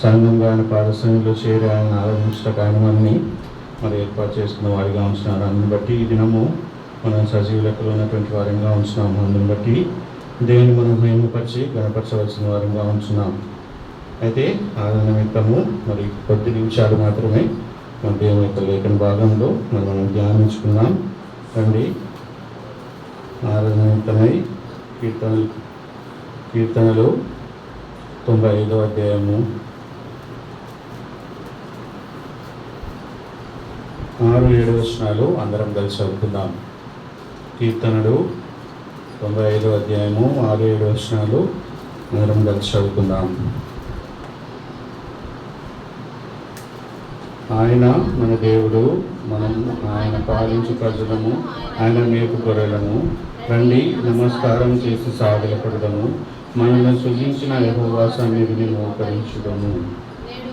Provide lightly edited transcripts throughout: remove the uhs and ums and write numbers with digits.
సంఘంగా ఆయన పాదశంలో చేరి ఆయన ఆరాధించటకు ఆయన మనని మరి ఏర్పాటు చేసుకున్న వారిగా ఉంటున్నారు. అందుని బట్టి ఈ దినము మనం సజీవ లెక్కలో ఉన్నటువంటి వారంగా ఉంటున్నాము. అందుని బట్టి దేవుని మనం మహిమపరిచి గణపరచవలసిన వారంగా ఉంటున్నాం. అయితే ఆరాధన నిమిత్తము మరి కొద్ది నిమిషాలు మాత్రమే మన దేవుని యొక్క లేఖన భాగంలో మనం ధ్యానించుకున్నాం. రండి, ఆరాధన నిమిత్తమై కీర్తనలు 95వ అధ్యాయము 6-7 వచనాలు అందరం కలిసి చదువుకుందాం. కీర్తనలు 95వ అధ్యాయము 6-7 వచనాలు అందరం కలిసి చదువుకుందాం. ఆయన మన దేవుడు, మనం ఆయన పాలించు ప్రజలము, ఆయన మేపు గొర్రెలము. రండి, నమస్కారం చేసి సాగిలపడదము, మనల్ని సృజించిన యెహోవా సన్నిధిని మోకరించుదము.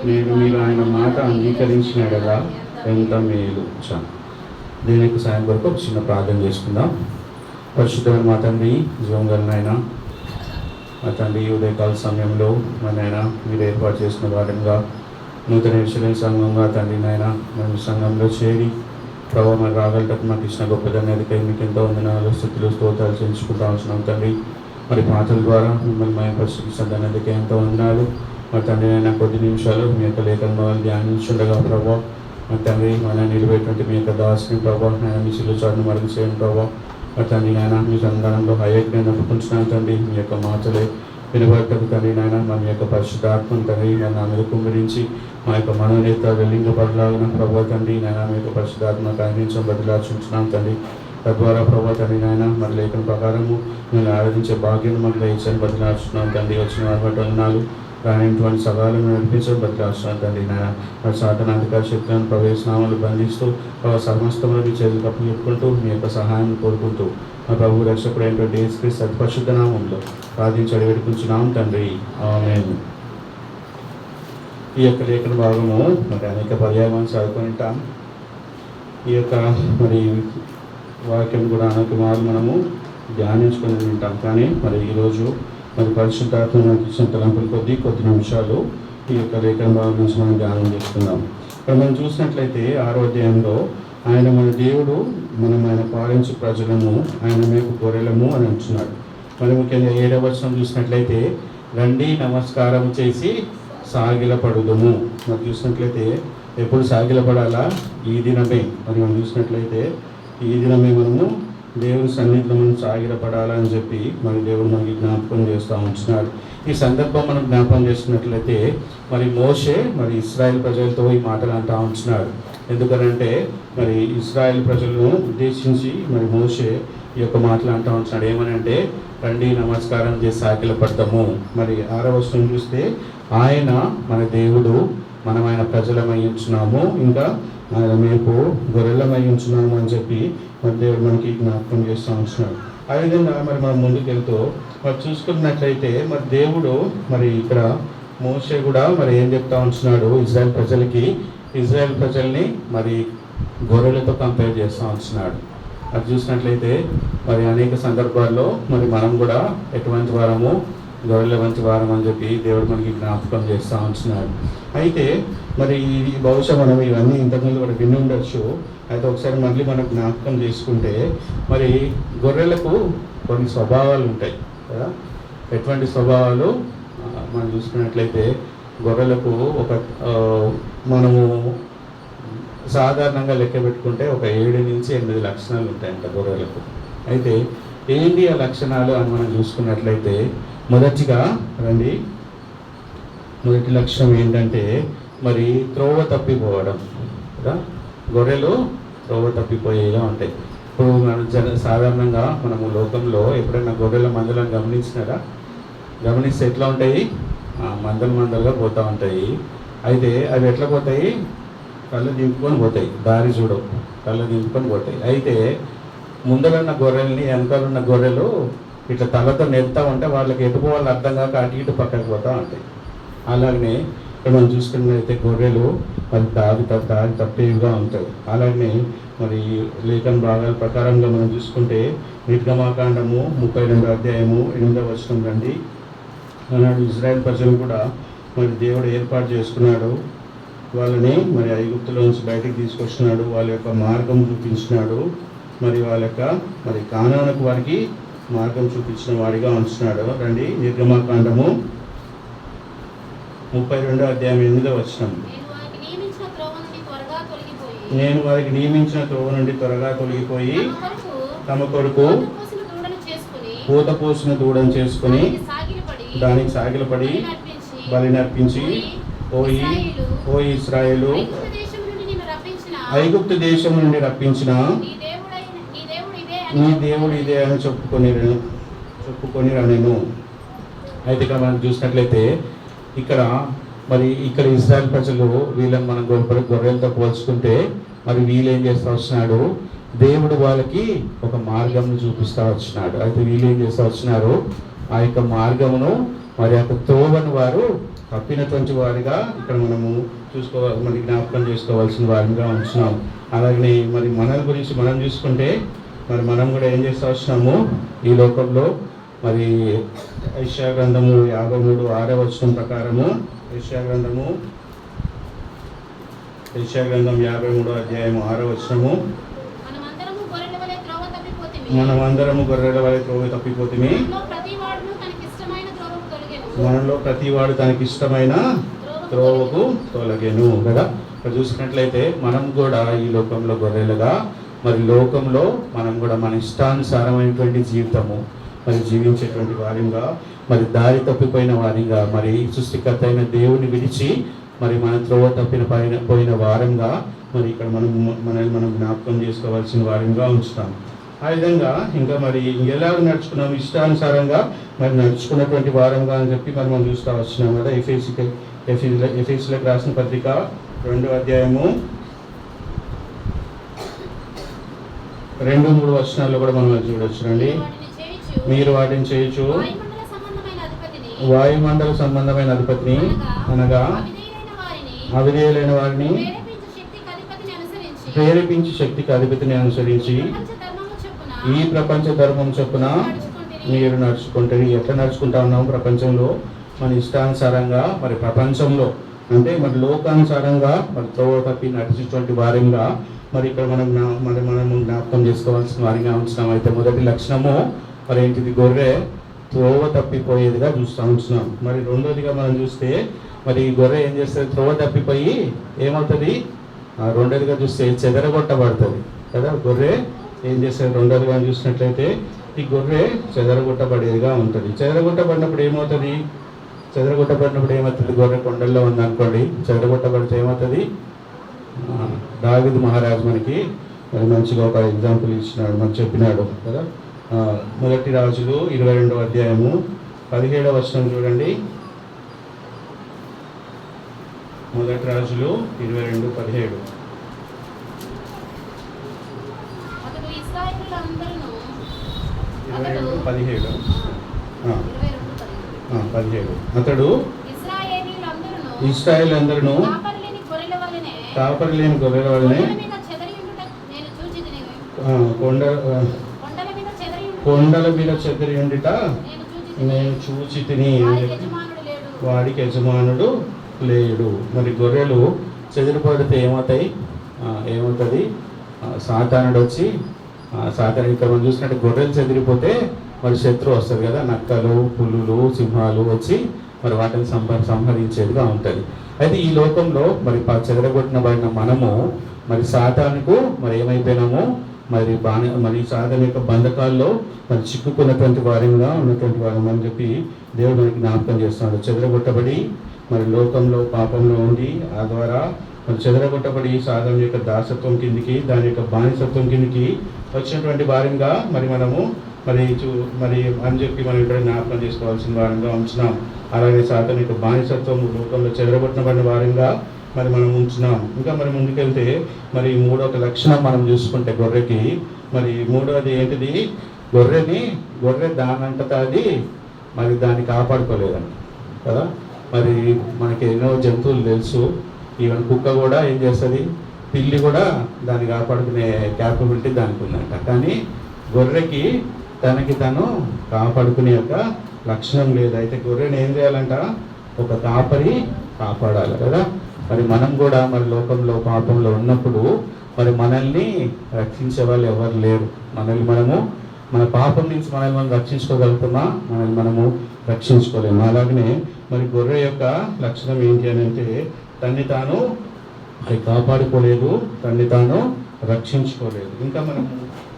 నేను మీరు ఆయన మాట అంగీకరించిన ఎడలా ఎంత మేలు. దీనికి సాయం కొరకు ఒక చిన్న ప్రార్థన చేసుకుందాం. పరిశుద్ధమైన మా తండ్రి, జీవం గల నాయన, మా తండ్రి ఉదయకాల సమయంలో మా నాయన మీరు ఏర్పాటు చేసిన వారంగా నూతన యెరూషలేము సంఘంగా తండ్రి నాయన మేము సంఘంలో చేరి ప్రభావ మరి రాగలటకు మాకు ఇచ్చిన గొప్పదనేదికై మీకు ఎంతో వందనాలు, స్తుతులు, స్తోత్రాలు చెల్లించుకుంటా ఉంటున్నాం తండ్రి. మరి పాటల ద్వారా మిమ్మల్ని మేము పరిశీలించడానికి ఎంతో వందనాలు. మరి తండ్రి నాయన కొద్ది నిమిషాలు మీ యొక్క లేఖను ధ్యానించుండగా ప్రభావ మరి తండ్రి మన నిలబెట్టినటువంటి మీ యొక్క దాసుని ప్రభావ నేను మీ శిలువ చాటును మరుగు చేయను ప్రభావ. మరి తండ్రి నాయన మీ సంధానంలో అయోగ్యాన్ని అనుకుంటున్నాను తండ్రి. మీ యొక్క మాటలే వినబడటకు తండ్రి నాయన మన యొక్క పరిశుద్ధాత్మను తండ్రి నా మీద కుమ్మరించి మా యొక్క మనోనేత వెల్లింగ బదలాగిన ప్రభావ తండ్రి నాయన మీ యొక్క పరిశుద్ధాత్మకు అందించడం బదిలాచుంటున్నాం తండ్రి. తద్వారా ప్రభావ తండ్రి నాయన మరి లేఖన ప్రకారము నేను ఆరాధించే భాగ్యం మాకు దయచేసి బదిలాచుతున్నాం తండ్రి. వచ్చిన వారి వందనాలు, రానిటువంటి సవాళ్ళను నడిపించడం బదిలాచున్నాం తండ్రి నాయన. మరి సాధన అధికార శక్తులను ప్రవేశనామాలు బంధిస్తూ సమస్తములు మీ చేతులు తప్పు చెప్పుకుంటూ మీ యొక్క సహాయం కోరుకుంటూ మా ప్రభు రక్షకుడైనటువంటి యేసుక్రీస్తు అతి పరిశుద్ధ నామంలో ప్రార్థించి వేడుకుంటున్నాం తండ్రి, ఆమేన్. ఈ యొక్క లేఖన భాగము మరి అనేక పర్యాయాలను చదువుకొని ఉంటాం. ఈ యొక్క మరి వాక్యం కూడా అనేక మార్లు మనము ధ్యానించుకొని ఉంటాం. కానీ మరి ఈరోజు మరి పరిశుద్ధాత్మ మనకి ఇచ్చిన తలంపులు కొద్ది నిమిషాలు ఈ యొక్క లేఖన భాగం నుంచి మనం ధ్యానం చేసుకుందాం. ఇక్కడ మనం చూసినట్లయితే 6వ అధ్యాయంలో ఆయన మన దేవుడు, మనం ఆయన పాలించు ప్రజలము, ఆయన మేపు గొర్రెలము అని అంటున్నాడు. మరి ముఖ్యంగా 7వ వచనం చూసినట్లయితే రండి, నమస్కారం చేసి సాగిలపడుదము. మరి చూసినట్లయితే ఎప్పుడు సాగిలపడాలా? ఈ దినమే. మరి మనం చూసినట్లయితే ఈ దినమే మనము దేవుని సన్నిధిలో మనం సాగిలపడాలని చెప్పి మరి దేవుడు మనకి జ్ఞాపకం చేస్తూ ఉంటున్నాడు. ఈ సందర్భం మనం జ్ఞాపకం చేసినట్లయితే మరి మోషే మరి ఇశ్రాయేల్ ప్రజలతో ఈ మాటలు అంటూ ఉంటున్నాడు. ఎందుకనంటే మరి ఇశ్రాయేల్ ప్రజలను ఉద్దేశించి మరి మోషే ఈ యొక్క మాటలు అంటూ ఉంటున్నాడు. ఏమనంటే రండి, నమస్కారం చేసి సాగిలపడతాము. మరి 6వ వచనం చూస్తే ఆయన మన దేవుడు, మనం ఆయన ప్రజలమై ఉంచున్నాము, ఇంకా ఆయన మేపు గొర్రెలమై ఉంచున్నాము అని చెప్పి మరి దేవుడు మనకి జ్ఞాపకం చేస్తూ ఉంటున్నాడు. ఆ విధంగా మరి మనం ముందుకెళ్తూ మరి చూసుకున్నట్లయితే మరి దేవుడు మరి ఇక్కడ మోషే కూడా మరి ఏం చెప్తా ఉంటున్నాడు, ఇజ్రాయెల్ ప్రజల్ని మరి గొర్రెలతో కంపేర్ చేస్తూ ఉంటున్నాడు. అది చూసినట్లయితే మరి అనేక సందర్భాల్లో మరి మనం కూడా ఎటువంటి వారము, గొర్రెల వంటి వారం అని చెప్పి దేవుడు మనకి జ్ఞాపకం చేస్తూ ఉంటున్నాడు. అయితే మరి బహుశా మనం ఇవన్నీ ఇంతకుముందు కూడా విని ఉండొచ్చు. అయితే ఒకసారి మళ్ళీ మనం జ్ఞాపకం చేసుకుంటే మరి గొర్రెలకు కొన్ని స్వభావాలు ఉంటాయి కదా. ఎటువంటి స్వభావాలు మనం చూసుకున్నట్లయితే గొర్రెలకు ఒక మనము సాధారణంగా లెక్క పెట్టుకుంటే ఒక 7 నుంచి 8 లక్షణాలు ఉంటాయంట గొర్రెలకు. అయితే ఏంటి ఆ లక్షణాలు అని మనం చూసుకున్నట్లయితే మొదటి లక్షణం ఏంటంటే మరి త్రోవ తప్పిపోవడం కదా. గొర్రెలు త్రోవ తప్పిపోయేలా ఉంటాయి. ఇప్పుడు మనం సాధారణంగా మనము లోకంలో ఎప్పుడైనా గొర్రెల మందలను గమనిస్తే ఎట్లా ఉంటాయి? మందలుగా పోతూ ఉంటాయి. అయితే అవి ఎట్లా పోతాయి? కళ్ళు దింపుకొని పోతాయి, దారి చూడవు, కళ్ళు దింపుకొని పోతాయి. అయితే ముందరున్న గొర్రెల్ని, వెనకాలన్న గొర్రెలు ఇట్లా తలతో నెడతా ఉంటే వాళ్ళకి ఎటు పోవాలని అర్థం కాక అటు ఇటు పక్కకు పోతూ ఉంటాయి. అలాగనే ఇక్కడ మనం చూసుకున్నట్లయితే గొర్రెలు మరి దారి తప్పేవిగా ఉంటాయి. అలాగనే మరి లేఖన భాగాల ప్రకారంగా మనం చూసుకుంటే నిర్గమాకాండము 32వ అధ్యాయము 8వ వచనం రండి. అలాంటి ఇజ్రాయెల్ ప్రజలు కూడా మరి దేవుడు ఏర్పాటు చేసుకున్నాడు. వాళ్ళని మరి ఐగుప్తులో నుంచి బయటికి తీసుకొచ్చినాడు. వాళ్ళ యొక్క మార్గం చూపించినాడు. మరి వాళ్ళ యొక్క మరి కానానుకు వారికి మార్గం చూపించిన వాడిగా ఉంచున్నాడు. రండి, నిర్గమాకాండము 32వ అధ్యాయం 8వ వచనం. నేను వారికి నియమించిన త్రోవ నుండి త్వరగా తొలగిపోయి తమ కొరకు పూత పోసిన దూడను చేసుకుని దానికి సాగిలపడి బలి నర్పించి, ఓ ఇశ్రాయేలు, ఐగుప్తు దేశం నుండి రప్పించిన నీ దేవుడు ఇదే అని చెప్పుకొని నేను. అయితే ఇక్కడ మనం చూసినట్లయితే ఇక్కడ ఇశ్రాయేల్ ప్రజలు వీళ్ళని మనం గొర్రెలతో పోల్చుకుంటే మరి వీళ్ళు ఏం చేస్తూ వస్తున్నాడు, దేవుడు వాళ్ళకి ఒక మార్గం చూపిస్తూ వచ్చినాడు. అయితే వీళ్ళు ఏం చేస్తూ వచ్చినారు, ఆ యొక్క మార్గమును మరి యొక్క త్రోవను వారు తప్పినటువంటి వారిగా ఇక్కడ మనము మరి జ్ఞాపకం చేసుకోవాల్సిన వారిగా ఉంటున్నాం. అలాగే మరి మన గురించి మనం చూసుకుంటే మరి మనం కూడా ఏం చేస్తూ వచ్చినాము ఈ లోకంలో. మరి యెషయా గ్రంథము 53:6 వచనం ప్రకారము, యెషయా గ్రంథం 53వ అధ్యాయం 6వ వచనము, మనమందరము గొర్రెల వలె త్రోవ తప్పిపోతిమి, మనలో ప్రతివాడు తనకి ఇష్టమైన త్రోవకు తొలగెను కదా. ఇక్కడ చూసినట్లయితే మనం కూడా ఈ లోకంలో గొర్రెలుగా, మరి లోకంలో మనం కూడా మన ఇష్టానుసారమైనటువంటి జీవితము మరి జీవించేటువంటి వారిగా, మరి దారి తప్పిపోయిన వారిగా, మరి సృష్టికర్త అయిన దేవుని విడిచి మరి మన త్రోవ పోయిన వారంగా మరి ఇక్కడ మనం జ్ఞాపకం చేసుకోవాల్సిన వారంగా ఉంచుతాం. ఆ విధంగా ఇంకా మరి ఎలాగ నడుచుకున్నాం, ఇష్టానుసారంగా మరి నడుచుకున్నటువంటి వారంగా అని చెప్పి మరి మనం చూస్తూ వచ్చినాం కదా. ఎఫెసీయులకు రాసిన పత్రిక 2వ అధ్యాయము 2-3 వచనాల్లో కూడా మనం చూడొచ్చు. రండి, మీరు వాటిని చేయొచ్చు, వాయుమండల సంబంధమైన అధిపతిని అనగా అవిధేయులైన వారిని ప్రేరేపించి శక్తికి అధిపతిని అనుసరించి ఈ ప్రపంచ ధర్మం చొప్పున మీరు నడుచుకుంటారు. ఎట్లా నడుచుకుంటా ఉన్నాము ప్రపంచంలో, మన ఇష్టానుసారంగా మరి ప్రపంచంలో అంటే మరి లోకానుసారంగా మరి త్రోవ తప్పి నడిచేటువంటి వారంగా మరి ఇక్కడ మనము జ్ఞాపకం చేసుకోవాల్సిన వారిగా ఉంటున్నాం. అయితే మొదటి లక్షణము మరి ఏంటిది, గొర్రె త్రోవ తప్పిపోయేదిగా చూస్తూ ఉంటున్నాం. మరి రెండోదిగా మనం చూస్తే మరి గొర్రె ఏం చేస్తుంది, త్రోవ తప్పిపోయి ఏమవుతుంది, రెండోదిగా చూస్తే చెదరగొట్టబడుతుంది కదా. గొర్రె ఏం చేస్తుంది, రెండోదిగా చూసినట్లయితే ఈ గొర్రె చెదరగొట్టబడేదిగా ఉంటుంది. చెదరగొట్టబడినప్పుడు ఏమవుతుంది, గొర్రె కొండల్లో ఉందనుకోండి, చెదరగొట్టబడితే ఏమవుతుంది. దావీదు మహారాజు మనకి మరి మంచిగా ఒక ఎగ్జాంపుల్ ఇచ్చినాడు, మనకు చెప్పినాడు కదా. మొదటి రాజులు 22వ అధ్యాయము 17వ వచనం చూడండి. మొదటి రాజులు 22:17. అతడు ఇశ్రాయేలు అందరూ కాపరి లేని గొర్రెల వలనే కొండల మీద చెదరి ఉండిట నేను చూచి తిని, వాడికి యజమానుడు లేడు. మరి గొర్రెలు చెదిరిపడితే ఏమవుతుంది, సాతానుడు వచ్చి ఇక్కడ మనం చూసినట్టు గొర్రెలు చెదిరిపోతే మరి శత్రువు వస్తుంది కదా, నక్కలు, పులులు, సింహాలు వచ్చి మరి వాటిని సంహరించేదిగా ఉంటుంది. అయితే ఈ లోకంలో మరి చెదరగొట్టినబడిన మనము మరి సాతానుకు మరి ఏమైపోయినాము, మరి సాతాను యొక్క బంధకాల్లో మరి చిక్కుకున్నటువంటి వారిగా ఉన్నటువంటి వారం అని చెప్పి దేవుడు మనకి జ్ఞాపకం చేస్తున్నాడు. చెదరగొట్టబడి మరి లోకంలో పాపంలో ఉండి ఆ ద్వారా మరి చెదరగొట్టబడి సాతాను యొక్క దాసత్వం కిందికి, దాని యొక్క బానిసత్వం కిందికి వచ్చినటువంటి వారంగా మరి మనము మరి అని చెప్పి మనం ఇక్కడ జ్ఞాపకం చేసుకోవాల్సిన వారంగా ఉంచున్నాం. అలాగే సాతాను యొక్క బానిసత్వం లోకంలో చెదరగొట్టబడిన వారంగా మరి మనం ఉంచున్నాం. ఇంకా మరి ముందుకెళ్తే మరి 3వ లక్షణం మనం చూసుకుంటే గొర్రెకి మరి 3వది ఏంటిది, గొర్రె దానంతటా అది మరి దాన్ని కాపాడుకోలేదని కదా. మరి మనకి ఎన్నో జంతువులు తెలుసు, ఈవెన్ కుక్క కూడా ఏం చేస్తుంది, పిల్లి కూడా దాన్ని కాపాడుకునే క్యాపబిలిటీ దానికి ఉందంట. కానీ గొర్రెకి తనకి తను కాపాడుకునే యొక్క లక్షణం లేదు. అయితే గొర్రెని ఏం చేయాలంట, ఒక కాపరి కాపాడాలి కదా. మరి మనం కూడా మరి లోకంలో పాపంలో ఉన్నప్పుడు మరి మనల్ని రక్షించే వాళ్ళు ఎవరు లేరు. మనల్ని మన పాపం నుంచి మనల్ని మనం రక్షించుకోగలుగుతామా? మనల్ని మనము రక్షించుకోలేము. అలాగనే మరి గొర్రె యొక్క లక్షణం ఏంటి అని అంటే తన్ని తాను అది కాపాడుకోలేదు, తన్ని తాను రక్షించుకోలేదు. ఇంకా మనం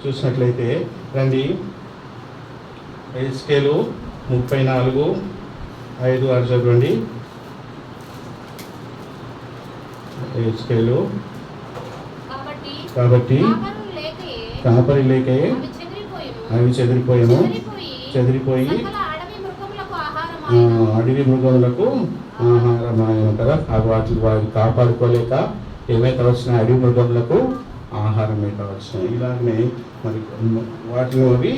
చూసినట్లయితే రండి, ఎహెజ్కేలు 34:5-6 చదవండి. ఎహెజ్కేలు కాబట్టి కాపరి లేకే అవి చెదిరిపోయి అడవి మృగములకు ఆహారమాయను కదా. వాటిని కాపాడుకోలేక ఏమైతే వచ్చినాయి, అడవి మృగములకు ఆహారం అయితే వచ్చినాయి. ఇలాగనే మరి వాటిని అవి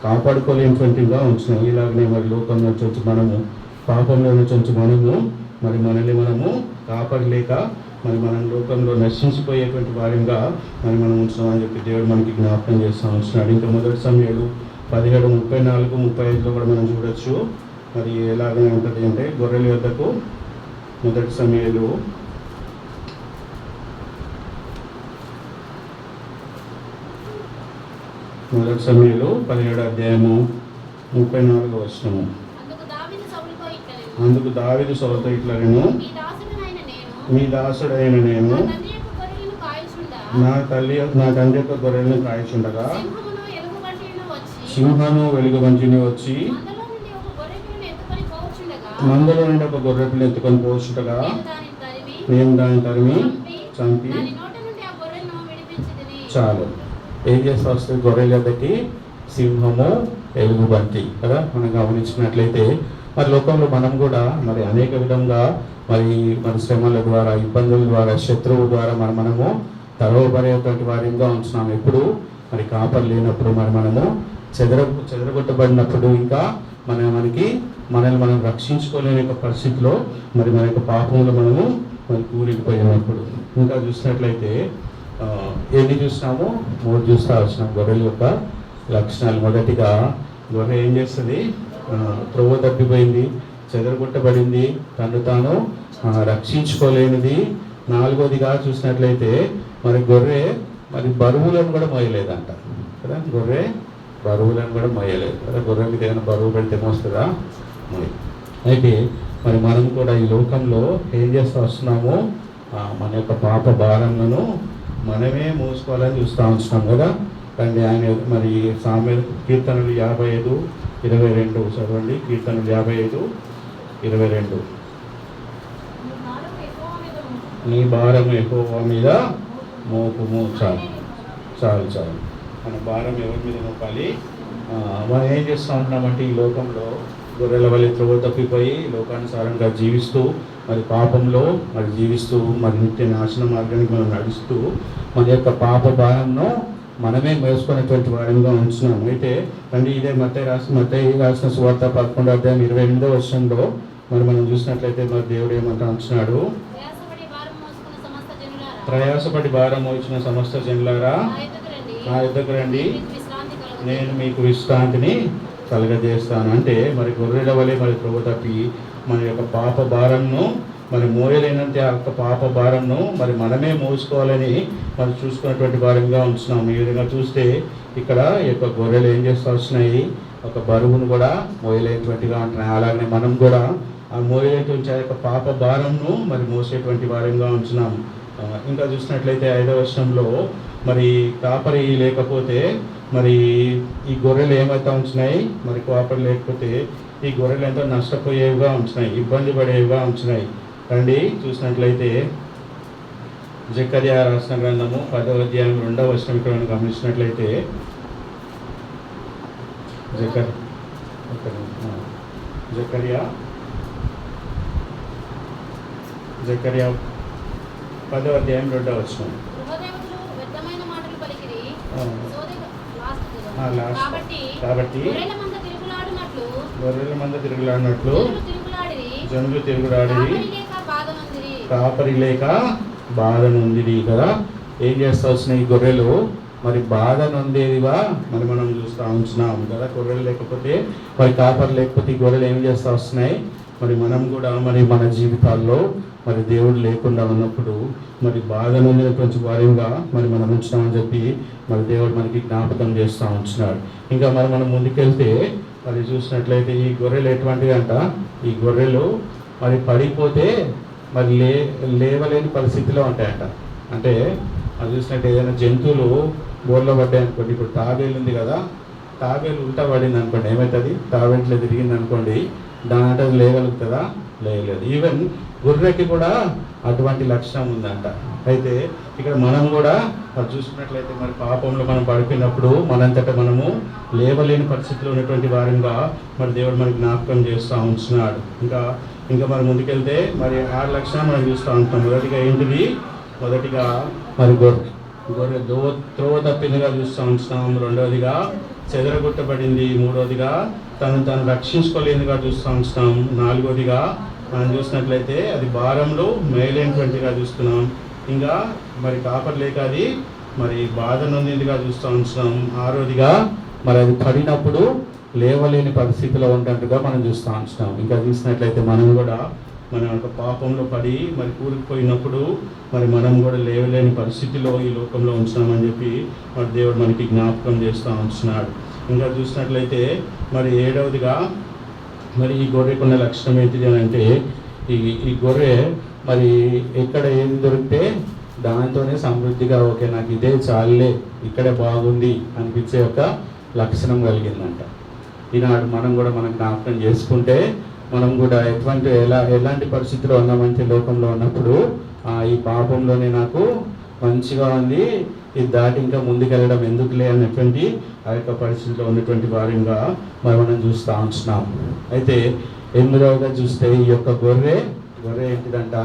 కాపాడుకోలేనటువంటివిగా ఉంచినాయి. ఇలాగనే మరి లోకంలో నుంచి మనము, పాపంలో నుంచి మనము మరి మనల్ని మనము కాపాడలేక మరి మనం లోకంలో నశించిపోయేటువంటి వారంగా మరి మనం ఉంచున్నామని చెప్పి దేవుడు మనకి జ్ఞాపకం చేస్తూ ఉంటున్నాడు. ఇంకా మొదటి సమయాలు 17:34-35 కూడా మనం చూడొచ్చు. మరి ఎలాగనే ఉంటుంది అంటే గొర్రెల యొద్దకు మొదటి సమయాలు 17:34 అందుకు దావీదు సౌలుతో ఇట్లా నేను మీ దాసుడైన నేను నా తండ్రి యొక్క గొర్రెలను కాయచుండగా సింహము వెలుగుబంటిని వచ్చి మందలో నుండి ఒక గొర్రె పిల్లని ఎత్తుకొని పోచుండగా నేను దాన్ని తరిమి చంపి చాలు. ఏం చేస్తా వస్తుంది? గొర్రెల యొద్దకి సింహము ఎలుగుబంటి కదా. మనం గమనించినట్లయితే మరి లోకంలో మనం కూడా మరి అనేక విధంగా మరి శ్రమల ద్వారా, ఇబ్బందుల ద్వారా, శత్రువు ద్వారా మనము తరవబడేటువంటి వారిగా ఉంటున్నాము. ఎప్పుడు మరి కాపర్ లేనప్పుడు మరి మనము చెదరగొట్టబడినప్పుడు, ఇంకా మనల్ని మనం రక్షించుకోలేని యొక్క పరిస్థితిలో మరి మన యొక్క పాపంలో మనము మరి కూలిపోయినప్పుడు. ఇంకా చూసినట్లయితే ఎన్ని చూసినాము? 3 చూస్తూ వచ్చినాం గొర్రెల యొక్క లక్షణాలు. మొదటిగా గొర్రె ఏం చేస్తుంది? త్రోవ తప్పిపోయింది, చెదరగొట్టబడింది, తను తాను రక్షించుకోలేనిది. 4వదిగా చూసినట్లయితే మరి గొర్రె మరి బరువులను కూడా మోయలేదంట కదా. గొర్రె బరువులను కూడా మోయలేదు కదా. గొర్రె మీద ఏమైనా బరువు పెడితే మోస్తుందా? మోయి. అయితే మరి మనం కూడా ఈ లోకంలో ఏం చేస్తూ వస్తున్నాము? మన యొక్క పాప భారములను మనమే మోసుకోవాలని చూస్తూ ఉంటున్నాం కదా. కానీ ఆయన మరి కీర్తనలు 55:22 చదవండి. కీర్తనలు 55:22 నీ భారము యెహోవా మీద మోపుము. చాలు. మన భారం ఎవరి మీద మోపాలి? మనం ఏం చేస్తూ ఉంటున్నామంటే ఈ లోకంలో గొర్రెల వల్ల త్రోవ తప్పిపోయి లోకానుసారంగా జీవిస్తూ మరి పాపంలో మరి జీవిస్తూ మరి నిత్య నాశన మార్గానికి మనం నడుస్తూ మన యొక్క పాప భారంను మనమే వేసుకునేటువంటి వారంగా ఉంచున్నాం. అయితే అంటే ఇదే మత్తయి రాసిన సువార్త 11:28 మరి మనం చూసినట్లయితే మరి దేవుడు ఏమంటా ఉంటున్నాడు? ప్రయాసపడి భారం మోయించిన సమస్త జనులారా నా యొద్దకు రండి, నేను మీకు విశ్రాంతిని కలగజేస్తాను. అంటే మరి గొర్రెల వలె మరి త్రోవ తప్పి మన యొక్క పాప భారంను మరి మోయలేనంత ఆ యొక్క పాప భారంను మరి మనమే మోసుకోవాలని మరి చూసుకున్నటువంటి భారంగా ఉంటున్నాం. ఈ విధంగా చూస్తే ఇక్కడ ఈ యొక్క గొర్రెలు ఏం చేస్తూ వస్తున్నాయి? ఒక బరువును కూడా మోయలేనటువంటిగా ఉంటున్నాయి. అలాగనే మనం కూడా ఆ మోయలేటువంటి ఆ యొక్క పాప భారంను మరి మోసేటువంటి వారంగా ఉంటున్నాం. ఇంకా చూసినట్లయితే 5వ వచనంలో మరి కాపరి లేకపోతే మరి ఈ గొర్రెలు ఏమైతే ఉంటున్నాయి? మరి కాపరి లేకపోతే ఈ గొర్రెలు ఎంతో నష్టపోయేవిగా ఉంటున్నాయి, ఇబ్బంది పడేవిగా ఉంటున్నాయి. రండి చూసినట్లయితే జకర్యా రాసిన గ్రంథము 10:2 ఇక్కడ గమనించినట్లయితే జకర్యా 10:2 కాబట్టి గొర్రెల మంద తిరుగులాడినట్లు జనులు తిరుగులాడిరి, కాపరి లేక బాధ నొందిరి కదా. ఏం చేస్తా వచ్చినాయి? గొర్రెలు మరి బాధ నొందేదిగా మనం చూస్తూ ఉంటున్నాం కదా. గొర్రెలు లేకపోతే మరి కాపరి లేకపోతే ఈ గొర్రెలు ఏం చేస్తూ వస్తున్నాయి? మరి మనం కూడా మరి మన జీవితాల్లో మరి దేవుడు లేకుండా ఉన్నప్పుడు మరి బాధ నుండి కొంచెం వారిగా మరి మనం ఉంచుతామని చెప్పి మరి దేవుడు మనకి జ్ఞాపకం చేస్తూ ఉంటున్నాడు. ఇంకా మనం ముందుకెళ్తే మరి చూసినట్లయితే ఈ గొర్రెలు ఎటువంటివి అంట, ఈ గొర్రెలు మరి పడిపోతే మరి లేవలేని పరిస్థితిలో ఉంటాయంట. అంటే అది చూసినట్టు ఏదైనా జంతువులు బోర్లో పడ్డాయి అనుకోండి, ఇప్పుడు తాబేలు ఉంది కదా, తాబేలు ఉల్టా పడింది అనుకోండి, ఏమవుతుంది, తాబేట్లో తిరిగింది అనుకోండి, దాని అంటే లేగలుగుతుందా, లేయలేదు. ఈవెన్ గొర్రెకి కూడా అటువంటి లక్షణం ఉందంట. అయితే ఇక్కడ మనం కూడా అది చూసుకున్నట్లయితే మరి పాపంలో మనం పడిపోయినప్పుడు మనంతటా మనము లేవలేని పరిస్థితిలో ఉన్నటువంటి వారంగా మరి దేవుడు మనకి జ్ఞాపకం చేస్తూ ఉంటున్నాడు. ఇంకా మనం ముందుకెళ్తే మరి 6 లక్షణాలు మనం చూస్తూ ఉంటాం. మొదటిగా ఏంటిది, మొదటిగా మరి గొర్రె త్రోవ తప్పిందిగా చూస్తూ ఉంటున్నాం. రెండవదిగా చెదరగొట్టబడింది. మూడవదిగా తను రక్షించుకోలేనిగా చూస్తూ ఉంటున్నాం. నాలుగవదిగా మనం చూసినట్లయితే అది భారంలో మేలైనటువంటిగా చూస్తున్నాం. ఇంకా మరి కాపర్ లేక అది మరి బాధ నొందిందిగా చూస్తూ ఉంటున్నాం. ఆరోదిగా మరి అది పడినప్పుడు లేవలేని పరిస్థితిలో ఉన్నట్టుగా మనం చూస్తూ ఉంటున్నాం. ఇంకా చూసినట్లయితే మనం కూడా మన యొక్క పాపంలో పడి మరి కూరుకుపోయినప్పుడు మరి మనం కూడా లేవలేని పరిస్థితిలో ఈ లోకంలో ఉంచున్నామని చెప్పి మరి దేవుడు మనకి జ్ఞాపకం చేస్తూ ఉంటున్నాడు. ఇంకా చూసినట్లయితే మరి 7వదిగా మరి ఈ గొర్రెకున్న లక్షణం ఏంటిది అని అంటే, ఈ గొర్రె మరి ఎక్కడ ఏది దొరికితే దాంతోనే సమృద్ధిగా ఓకే నాకు ఇదే చాలే, ఇక్కడే బాగుంది అనిపించే ఒక లక్షణం కలిగిందంట. ఈనాడు మనం కూడా మనం జ్ఞాపకం చేసుకుంటే మనం కూడా ఎలాంటి పరిస్థితిలో ఉన్నామంటే లోకంలో ఉన్నప్పుడు ఈ పాపంలోనే నాకు మంచిగా ఉంది, ఇది దాటి ఇంకా ముందుకెళ్ళడం ఎందుకులే అన్నటువంటి ఆ యొక్క పరిస్థితిలో ఉన్నటువంటి వారంగా మనం చూస్తూ ఉంటున్నాం. అయితే 8వగా చూస్తే ఈ యొక్క గొర్రె ఏంటిదంట,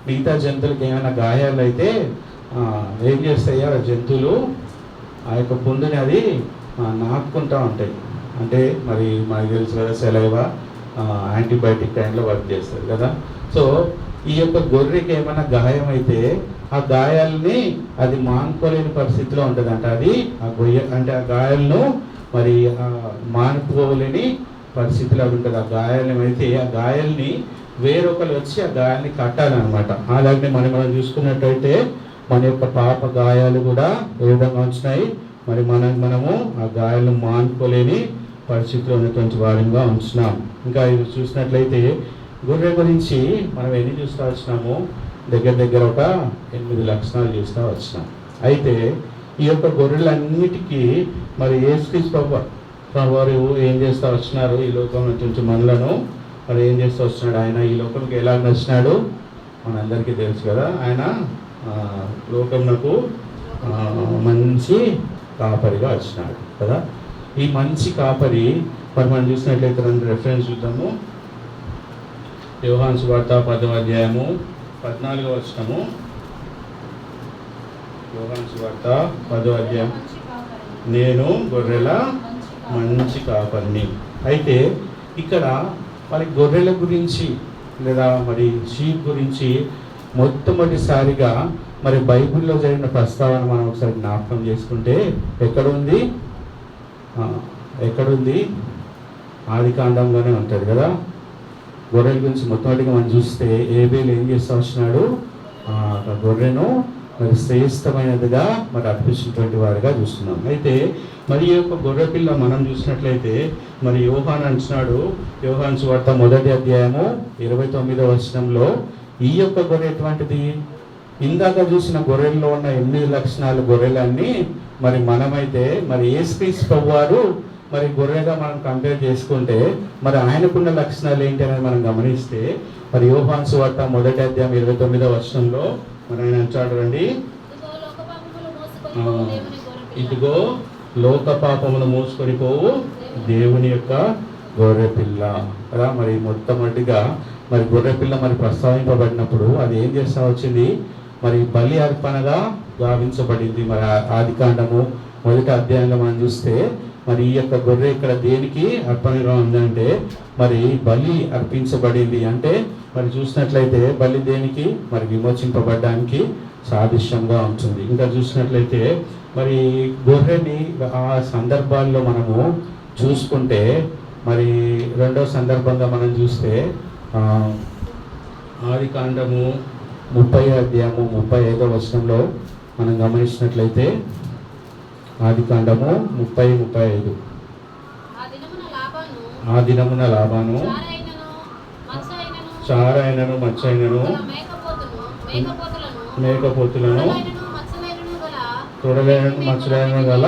మిగతా జంతువులకి ఏమైనా గాయాలు అయితే ఏం చేస్తాయో ఆ జంతువులు ఆ యొక్క పుండుని అది నాటుకుంటూ ఉంటాయి. అంటే మరి మనకు తెలుసు కదా, సెలైవా యాంటీబయాటిక్ టైంలో వర్క్ చేస్తుంది కదా. సో ఈ యొక్క గొర్రెకి ఏమైనా గాయం అయితే ఆ గాయాలని అది మానుకోలేని పరిస్థితిలో ఉంటుందంట. అది ఆ గాయాలను మరి మానుకోలేని పరిస్థితిలో అది ఉంటుంది. ఆ గాయాలను అయితే ఆ గాయాల్ని వేరొకరు వచ్చి ఆ గాయాన్ని కట్టాలన్నమాట. అలాగే మనం చూసుకున్నట్టయితే మన యొక్క పాప గాయాలు కూడా ఏ విధంగా ఉంటున్నాయి, మరి మనము ఆ గాయాలను మానుకోలేని పరిస్థితిలో ఉన్నటువంటి వారంగా ఉంటున్నాం. ఇంకా ఇది చూసినట్లయితే గొర్రె గురించి మనం ఎన్ని చూస్తూ వచ్చినాము, దగ్గర ఒక 8 లక్షణాలు చూస్తూ వచ్చినాం. అయితే ఈ యొక్క గొర్రెలన్నిటికీ మరి యేసుక్రీస్తు వారు ఏం చేస్తూ వచ్చినారు, ఈ లోకం నుంచి మనలను మరి ఏం చేస్తూ వస్తున్నాడు, ఆయన ఈ లోకంకి ఎలా నచ్చినాడు మనందరికీ తెలుసు కదా. ఆయన లోకంకు మంచి కాపరిగా వచ్చినాడు కదా. ఈ మంచి కాపరి మరి మనం చూసినట్లయితే 2 రెఫరెన్స్ చూద్దాము. యోహాను సువార్త 10వ అధ్యాయము 14వ వచనము. యోహాను సువార్త 10వ అధ్యాయం, నేను గొర్రెల మంచి కాపరిని. అయితే ఇక్కడ మరి గొర్రెల గురించి లేదా మరి షీప్ గురించి మొట్టమొదటిసారిగా మరి బైబిల్లో జరిగిన ప్రస్తావన మనం ఒకసారి జ్ఞాపకం చేసుకుంటే ఎక్కడుంది ఆదికాండంలోనే ఉంటుంది కదా. గొర్రెల గురించి మొట్టమొదటిగా మనం చూస్తే ఏబేలు ఏం చేస్తూ వచ్చినాడు, గొర్రెను మరి శ్రేష్టమైనదిగా మరి అర్పించినటువంటి వారిగా చూస్తున్నాం. అయితే మరి ఈ యొక్క గొర్రె పిల్ల మనం చూసినట్లయితే మరి యోహాను అంటున్నాడు, యోహాను సువార్త 1వ అధ్యాయము 29వ వచనంలో ఈ యొక్క గొర్రె ఎటువంటిది, ఇందాక చూసిన గొర్రెల్లో ఉన్న 8 లక్షణాలు గొర్రెలన్నీ మరి మనమైతే మరి యేసుక్రీస్తు వారు మరి గొర్రెగా మనం కంపేర్ చేసుకుంటే మరి ఆయనకున్న లక్షణాలు ఏంటి అనేది మనం గమనిస్తే మరి యోహాను సువార్త 1వ అధ్యాయం 29వ వచనంలో మరి ఆయన అంటాడు రండి, ఇదిగో లోక పాపమును మోసుకొని పోవు దేవుని యొక్క గొర్రె పిల్ల కదా. మరి మొట్టమొదటిగా మరి గొర్రె పిల్ల మరి ప్రస్తావింపబడినప్పుడు అది ఏం చేస్తా వచ్చింది, మరి బలి అర్పణగా గావించబడింది. మరి ఆదికాండము 1వ అధ్యాయంలో మనం చూస్తే మరి ఈ యొక్క గొర్రె ఇక్కడ దేనికి అర్పణగా ఉందంటే మరి బలి అర్పించబడింది. అంటే మరి చూసినట్లయితే బలి దేనికి, మరి విమోచింపబడడానికి సాదృశ్యంగా ఉంటుంది. ఇంకా చూసినట్లయితే మరి గొర్రెని ఆ సందర్భాల్లో మనము చూసుకుంటే మరి 2వ సందర్భంగా మనం చూస్తే ఆది కాండము 30 అధ్యాయము 35 మనం గమనించినట్లయితే ఆది కాండము 30-35. ఆ దినమున లాబాను చారైనను మచ్చైనను మేకపోతులను తొడలైనను మచ్చలైనను గల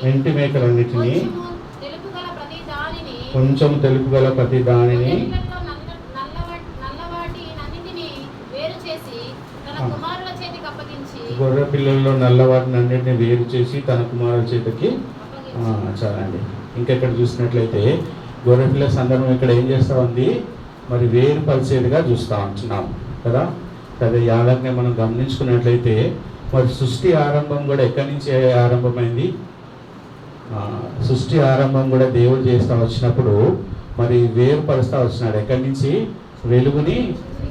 వెంటి మేకలన్నిటినీ కొంచెం తెలుపు గల ప్రతి దానిని గొర్రె పిల్లల్లో నల్లవాటిని అన్నింటినీ వేరు చేసి తన కుమారుల చేతికి చాలండి. ఇంకెక్కడ చూసినట్లయితే గొర్రె పిల్ల సందర్భం ఇక్కడ ఏం చేస్తూ ఉంది, మరి వేరుపరిచేదిగా చూస్తూ ఉంటున్నాం కదా. అదే యాలనే మనం గమనించుకున్నట్లయితే మరి సృష్టి ఆరంభం కూడా ఎక్కడి నుంచి ఆరంభమైంది? సృష్టి ఆరంభం కూడా దేవుడు చేస్తూ వచ్చినప్పుడు మరి వేరుపరుస్తూ వచ్చినాడు. ఎక్కడి నుంచి? వెలుగుని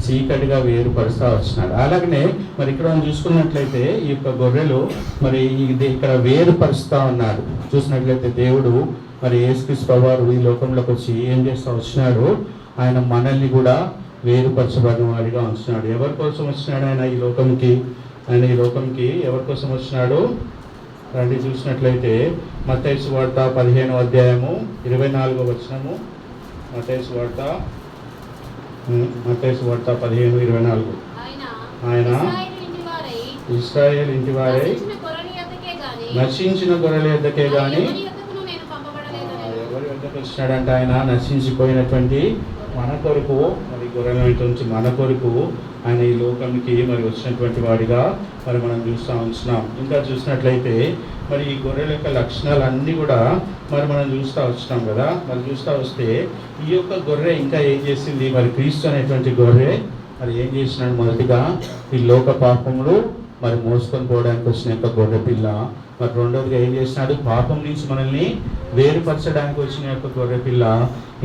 చీకటిగా వేరుపరుస్తూ వచ్చినాడు. అలాగనే మరి ఇక్కడ మనం చూసుకున్నట్లయితే ఈ యొక్క గొర్రెలు మరి ఇది ఇక్కడ వేరుపరుస్తూ ఉన్నాడు. చూసినట్లయితే దేవుడు మరి యేసుక్రీస్తు ప్రభువు ఈ లోకంలోకి వచ్చి ఏం చేస్తూ వచ్చినాడు? ఆయన మనల్ని కూడా వేరుపరచబడిన వాడిగా ఉంచున్నాడు. ఎవరి కోసం వచ్చినాడు ఆయన ఈ లోకంకి? ఆయన ఈ లోకంకి ఎవరి కోసం వచ్చినాడు రండి. చూసినట్లయితే మత్తయి సువార్త 15వ అధ్యాయము 24వ వచనము. మత్తయి సువార్త 15:24. ఆయన ఇశ్రాయేలు ఇంటి వారై నశించిన గొర్రెల యొద్దకే గాని ఎవరి వద్దకు వచ్చినాడంటే ఆయన నశించిపోయినటువంటి మన కొరకు మరి గొర్రెల నుంచి మన కొరకు ఆయన ఈ లోకానికి మరి వచ్చినటువంటి వాడిగా మరి మనం చూస్తూ ఉంటున్నాం. ఇంకా చూసినట్లయితే మరి ఈ గొర్రెల యొక్క లక్షణాలన్నీ కూడా మరి మనం చూస్తూ వచ్చినాం కదా. మరి చూస్తూ వస్తే ఈ యొక్క గొర్రె ఇంకా ఏం చేసింది? మరి క్రీస్తు అనేటువంటి గొర్రె మరి ఏం చేసినాడు? మొదటిగా ఈ లోక పాపములు మరి మోసుకొని పోవడానికి వచ్చిన యొక్క గొర్రె పిల్ల. మరి రెండవదిగా ఏం చేసినాడు? పాపం నుంచి మనల్ని వేరుపరచడానికి వచ్చిన యొక్క గొర్రె పిల్ల.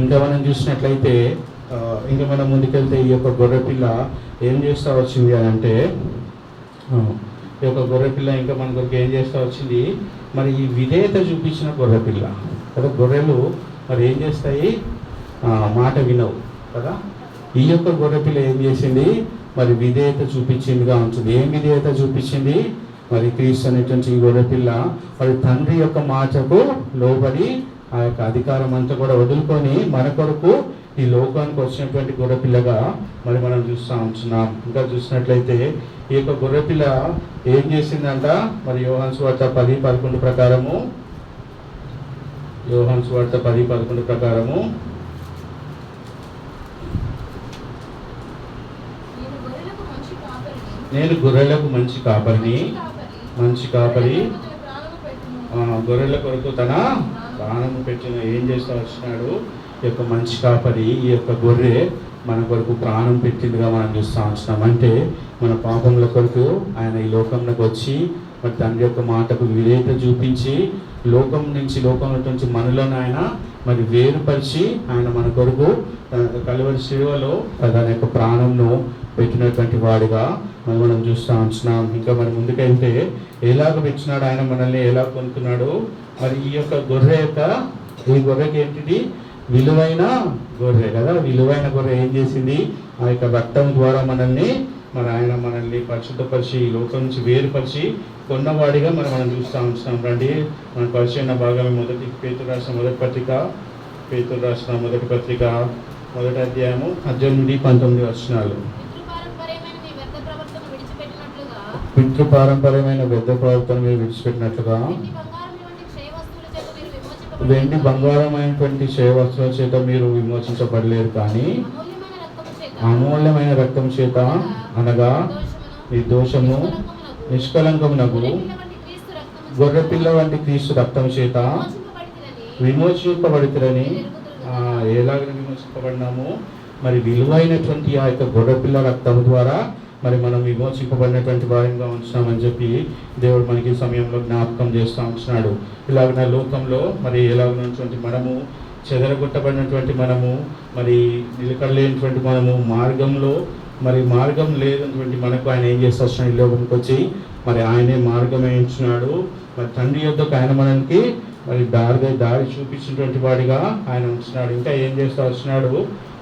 ఇంకా మనం చూసినట్లయితే ఇంకా మనం ముందుకెళ్తే ఈ యొక్క గొర్రె పిల్ల ఏం చేస్తూ వచ్చింది అని అంటే ఈ యొక్క గొర్రె పిల్ల ఇంకా మన కొరకు ఏం చేస్తూ వచ్చింది? మరి ఈ విధేయత చూపించిన గొర్రె పిల్ల కదా. గొర్రెలు మరి ఏం చేస్తాయి? మాట వినవు కదా. ఈ యొక్క గొర్రె పిల్ల ఏం చేసింది? మరి విధేయత చూపించిందిగా ఉంటుంది. ఏం విధేయత చూపించింది? మరి క్రీస్తు అనేటువంటి ఈ గొర్రె పిల్ల మరి తండ్రి యొక్క మాటకు లోబడి ఆ యొక్క అధికారం అంతా కూడా వదులుకొని మన కొరకు ఈ లోకానికి వచ్చినటువంటి గొర్రెపిల్లగా మరి మనం చూస్తూ ఉంటున్నాం. ఇంకా చూసినట్లయితే ఈ యొక్క గొర్రెపిల్ల ఏం చేసిందంట? మరి యోహాను సువార్త 10:11 ప్రకారము, యోహాను సువార్త 10:11 ప్రకారము నేను గొర్రెలకు మంచి కాపరిని, మంచి కాపరి గొర్రెల కొరకు తన ప్రాణము పెట్టిన ఏం చేస్తూ వచ్చినాడు? ఈ యొక్క మంచి కాపరి ఈ యొక్క గొర్రె మన కొరకు ప్రాణం పెట్టిందిగా మనం చూస్తూ ఉంటున్నాం. అంటే మన పాపముల కొరకు ఆయన ఈ లోకంలోకి వచ్చి మరి తండ్రి యొక్క మాటకు విధేయత చూపించి లోకంలో నుంచి మనలోనే ఆయన మరి వేరుపరిచి ఆయన మన కొరకు కలువరి శిలువలో దాని యొక్క ప్రాణంను పెట్టినటువంటి వాడిగా మనం చూస్తూ ఉంటున్నాం. ఇంకా మరి ముందుకైతే ఎలాగ పెట్టినాడు ఆయన మనల్ని, ఎలా కొనుక్కున్నాడు? మరి ఈ యొక్క ఈ గొర్రెకి ఏంటిది? విలువైన గొర్రె కదా. విలువైన గొర్రె ఏం చేసింది? ఆ యొక్క రక్తం ద్వారా మనల్ని ఆయన మనల్ని పరిశుద్ధపరిచి ఈ లోకం నుంచి వేరుపరిచి కొన్నవాడిగా మనం చూస్తూ ఉంటున్నాం. రండి మన పరిచయం భాగమే పేతురు రాసిన మొదటి పత్రిక 1వ అధ్యాయము 18-19 వచనాలు. పితృపారంపర్యమైన వ్యర్థ ప్రవర్తన మీరు విడిచిపెట్టినట్లుగా వెండి బంగారమైనటువంటి క్షయవస్తువుల చేత మీరు విమోచించబడలేరు, కానీ అమూల్యమైన రక్తం చేత, అనగా నిర్దోషము నిష్కలంకమునకు గొర్రెపిల్ల వంటి క్రీస్తు రక్తం చేత విమోచింపబడితిరని. ఎలాగ విమోచింపబడినాము? మరి విలువైనటువంటి ఆ యొక్క గొర్రెపిల్ల రక్తం ద్వారా మరి మనం విమోచింపబడినటువంటి వారంగా ఉంచున్నామని చెప్పి దేవుడు మనకి సమయంలో జ్ఞాపకం చేస్తూ ఉంటున్నాడు. ఇలాగ లోకంలో మరి ఎలాగనటువంటి మనము చెదరగొట్టబడినటువంటి మనము, మరి నిలకడలేనటువంటి మనము, మార్గం లేనటువంటి మనకు ఆయన ఏం చేస్తూ వచ్చినాడు? ఈ లోకంకి వచ్చి మరి ఆయనే మార్గం వేయించున్నాడు. మరి తండ్రి యొద్దకు ఆయన మనకి మరి దారి చూపించినటువంటి వాడిగా ఆయన ఉంటున్నాడు. ఇంకా ఏం చేస్తూ వస్తున్నాడు,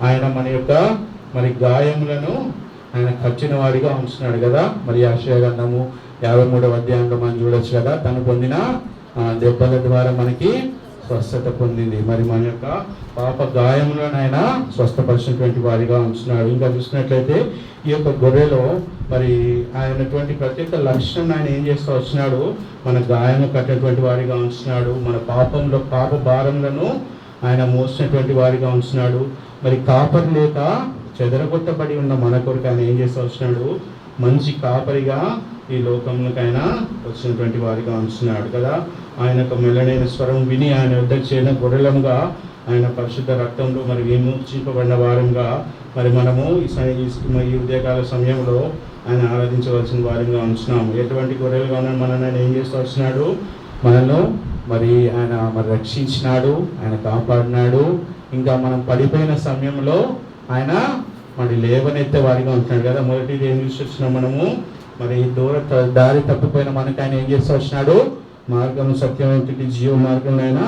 ఆయన మన యొక్క మరి గాయములను ఆయన కచ్చిన వాడిగా ఉంటున్నాడు కదా. మరి యెషయా గ్రంథము 53వ అధ్యాయంలో మనం చూడొచ్చు కదా, తను పొందిన దెబ్బల ద్వారా మనకి స్వస్థత పొందింది. మరి మన యొక్క పాప గాయములను ఆయన స్వస్థపరిచినటువంటి వారిగా ఉంటున్నాడు. ఇంకా చూసినట్లయితే ఈ యొక్క గొర్రెలో మరి ఆయనటువంటి ప్రత్యేక లక్షణం ఆయన ఏం చేస్తూ వస్తున్నాడు, మన గాయము కట్టినటువంటి వారిగా ఉంటున్నాడు. మన పాప భారములను ఆయన మోసినటువంటి వారిగా ఉంటున్నాడు. మరి కాపరి లేక చెదరగొట్టబడి ఉన్న మన కొరకు ఆయన ఏం చేస్తూ వస్తున్నాడు, మంచి కాపరిగా ఈ లోకంలోకి ఆయన వచ్చినటువంటి వారిగా ఉంటున్నాడు కదా. ఆయన యొక్క మెల్లనైన స్వరం విని ఆయన వద్దకు చేరిన గొర్రెలముగా ఆయన పరిశుద్ధ రక్తంలో మరి విమోచింపబడిన వారంగా మరి మనము ఈ ఉదయకాల సమయంలో ఆయన ఆరాధించవలసిన వారంగా ఉంటున్నాము. ఎటువంటి గొర్రెలుగా ఉన్న మనల్ని ఆయన ఏం చేస్తూ వచ్చినాడు, మనల్ని మరి ఆయన మరి రక్షించినాడు, ఆయన కాపాడినాడు. ఇంకా మనం పడిపోయిన సమయంలో ఆయన మరి లేవనెత్తే వారిగా ఉంటున్నాడు కదా. మొదటిది ఏం చూసి వచ్చినాం మనము, మరి దారి తప్పిపోయిన మనకు ఆయన ఏం చేస్తూ వచ్చినాడు, మార్గం సత్యవంతుడి జీవ మార్గంలో ఆయన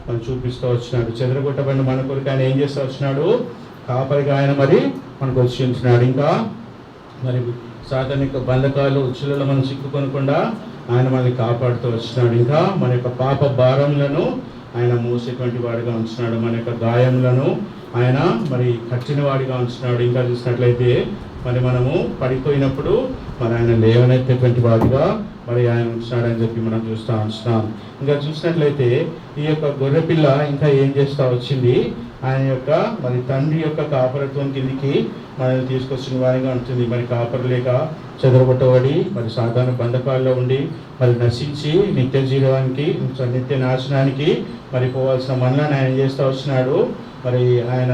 మనం చూపిస్తూ వచ్చినాడు. చెదరగొట్టబడిన మన కొరకు ఆయన ఏం చేస్తూ వచ్చినాడు, కాపరిగా ఆయన మరి మనకు వచ్చి ఉంటున్నాడు. ఇంకా మరి సాధారణ బంధకాలు ఉచ్చులలో మనం చిక్కుకొనకుండా ఆయన మనల్ని కాపాడుతూ వచ్చినాడు. ఇంకా మన యొక్క పాప భారములను ఆయన మోసేటువంటి వాడిగా ఉంటున్నాడు. మన యొక్క గాయములను ఆయన మరి కట్టిన వాడిగా ఉంటున్నాడు. ఇంకా చూసినట్లయితే మరి మనము పడిపోయినప్పుడు మరి ఆయన లేవనెత్తేటువంటి వాడిగా మరి ఆయన ఉంటున్నాడని చెప్పి మనం చూస్తూ ఉంటున్నాం. ఇంకా చూసినట్లయితే ఈ యొక్క గొర్రెపిల్ల ఇంకా ఏం చేస్తూ వచ్చింది, ఆయన యొక్క మరి తండ్రి యొక్క కాపరత్వం కిందికి మనల్ని తీసుకొచ్చిన వారిగా ఉంటుంది. మరి కాపరు లేక చెదరగొట్టబడి మరి సాధారణ బంధకాల్లో ఉండి మరి నశించి నిత్య నాశనానికి మరి పోవాల్సిన మనల్ని ఆయన చేస్తూ వచ్చినాడు. మరి ఆయన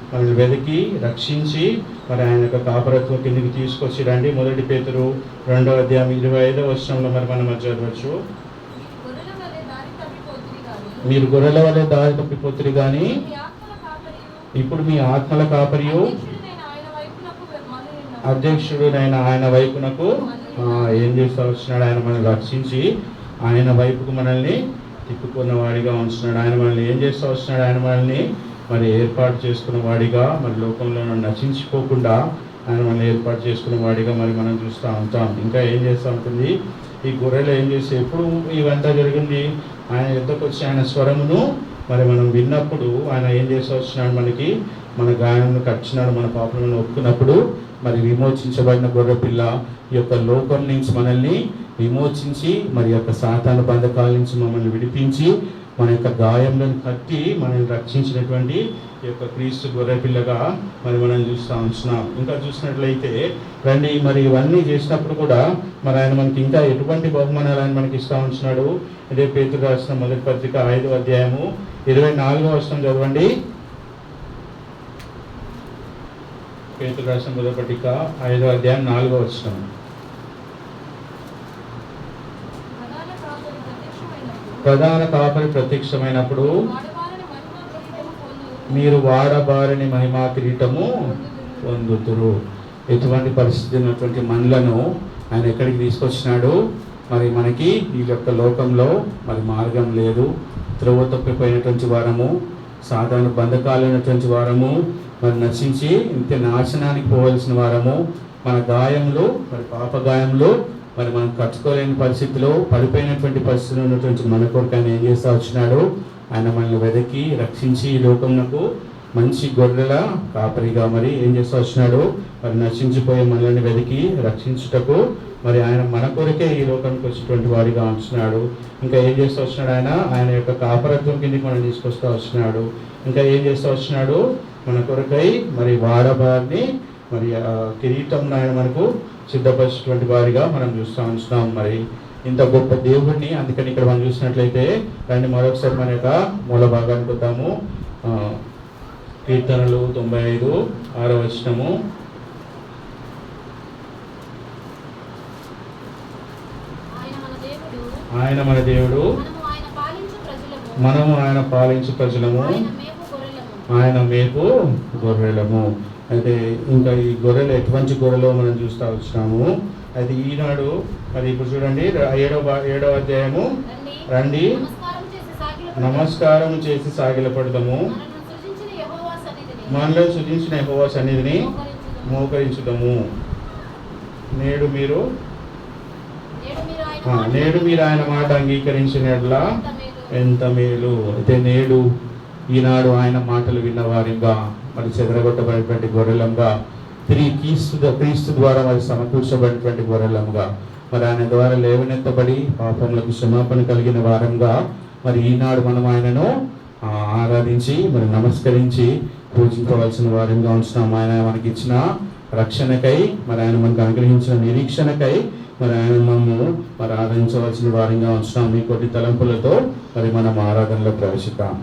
మనల్ని వెతికి రక్షించి మరి ఆయన యొక్క కాపరత్వం కిందికి తీసుకొచ్చి రండి. 1 పేతురు 2వ అధ్యాయం 25వ వచనంలో మరి మనం చదవచ్చు, మీరు గొర్రెల వలె దారి తప్పిపోతురు కానీ ఇప్పుడు మీ ఆత్మల కాపరియు అధ్యక్షుడునైన ఆయన వైపునకు ఏం చేస్తూ వచ్చినాడు, ఆయన మనల్ని రక్షించి ఆయన వైపుకు మనల్ని తిప్పుకున్న వాడిగా ఉంటున్నాడు. ఆయన మనల్ని ఏం చేస్తూ వచ్చినాడు, ఆయన మనల్ని మరి ఏర్పాటు చేసుకున్న వాడిగా మరి లోకంలో నశించిపోకుండా ఆయన మనల్ని ఏర్పాటు చేసుకున్న వాడిగా మరి మనం చూస్తూ ఉంటాం. ఇంకా ఏం చేస్తూ ఉంటుంది, ఈ గొర్రెలు ఏం చేస్తే ఎప్పుడు ఇవంతా జరిగింది, ఆయన ఎద్దకు వచ్చి ఆయన స్వరమును మరి మనం విన్నప్పుడు ఆయన ఏం చేస్తూ వచ్చినాడు, మనకి మన గాయాలను కట్టినాడు, మన పాపలను ఒప్పుకున్నప్పుడు మరి విమోచించబడిన గొర్రెపిల్ల ఈ యొక్క లోకం నుంచి మనల్ని విమోచించి మరి యొక్క సాతాను బంధకాల నుంచి మమ్మల్ని విడిపించి మన యొక్క గాయంలను కట్టి మనల్ని రక్షించినటువంటి ఈ యొక్క క్రీస్తు గొర్రెపిల్లగా మరి మనం చూస్తూ ఉంటున్నాం. ఇంకా చూసినట్లయితే రండి, మరి ఇవన్నీ చేసినప్పుడు కూడా మరి ఆయన మనకి ఇంకా ఎటువంటి బహుమానాలు ఆయన మనకి ఇస్తూ ఉంటున్నాడు. ఇదే పేతురు రాసిన మొదటి పత్రిక 5వ అధ్యాయము 24వ వచనం చదవండి. పేతురు రాసిన మొదటి పత్రిక 5వ అధ్యాయం 4వ వచనం. ప్రధాన కాపరి ప్రత్యక్షమైనప్పుడు మీరు వాడబారని మహిమా కిరీటము పొందుతురు. ఎటువంటి పరిస్థితి ఉన్నటువంటి మనలను ఆయన ఎక్కడికి తీసుకొచ్చినాడు, మరి మనకి ఈ యొక్క లోకంలో మరి మార్గం లేదు, త్రోవ తప్పిపోయినటువంటి వారము, సాధారణ బంధకాలైనటువంటి వారము, మరి నశించి నాశనానికి పోవలసిన వారము, మన గాయములు మరి పాప గాయములు మరి మనం కట్టుకోలేని పరిస్థితిలో పడిపోయినటువంటి పరిస్థితులు ఉన్నటువంటి మన కొరకు ఆయన ఏం చేస్తూ వచ్చినాడు, ఆయన మనల్ని వెదకి రక్షించి ఈ లోకమునకు మంచి గొర్రెల కాపరిగా మరి ఏం చేస్తూ వచ్చినాడు, మరి నశించిపోయే మనల్ని వెతికి రక్షించుటకు మరి ఆయన మన కొరకే ఈ లోకానికి వచ్చినటువంటి వాడిగా ఉంటున్నాడు. ఇంకా ఏం చేస్తూ వచ్చినాడు, ఆయన యొక్క కాపరత్వం కిందకి మనం తీసుకొస్తూ వచ్చినాడు. ఇంకా ఏం చేస్తూ వచ్చినాడు, మన కొరకై మరి వాడబారిని మరి కిరీటం ఆయన మనకు సిద్ధపరిచినటువంటి వారిగా మనం చూస్తూ ఉంటున్నాం. మరి ఇంత గొప్ప దేవుడిని, అందుకని ఇక్కడ మనం చూసినట్లయితే రండి మరొకసారి మన యొక్క మూల భాగానికి వద్దాము. కీర్తనలు 95 6వ వచనము. ఆయన మన దేవుడు, మనము ఆయన పాలించు ప్రజలము, ఆయన మేపు గొర్రెలము. అయితే ఇంకా ఈ గొర్రెలు ఎటువంటి గొర్రెలో మనం చూస్తూ వచ్చినాము. అయితే ఈనాడు మరి ఇప్పుడు చూడండి 7వ అధ్యాయము. రండి నమస్కారం చేసి సాగిలపడదాము. మనలో సృజించిన యెహోవా సన్నిధిని మోకరించుదాము. నేడు మీరు ఆయన మాట అంగీకరించినట్లా ఎంత మేలు. అయితే నేడు ఈనాడు ఆయన మాటలు విన్నవారిగా మరి చెదరగొట్టబడినటువంటి గొర్రెలంగా తిరిగి క్రీస్తు ద్వారా మరి సమకూర్చబడినటువంటి గొర్రెలంగా మరి ఆయన ద్వారా లేవనెత్తబడి పాపములకు క్షమాపణ కలిగిన వారంగా మరి ఈనాడు మనం ఆయనను ఆరాధించి మరి నమస్కరించి పూజించవలసిన వారంగా ఉంటున్నాం. ఆయన మనకి ఇచ్చిన రక్షణకై మరి ఆయన మనకు అనుగ్రహించిన నిరీక్షణకై మరి ఆయన మనము మరి ఆరాధించవలసిన వారంగా ఉంటున్నాం. మీ కొద్ది తలంపులతో మరి మనం ఆరాధనలో ప్రవేశిద్దాం.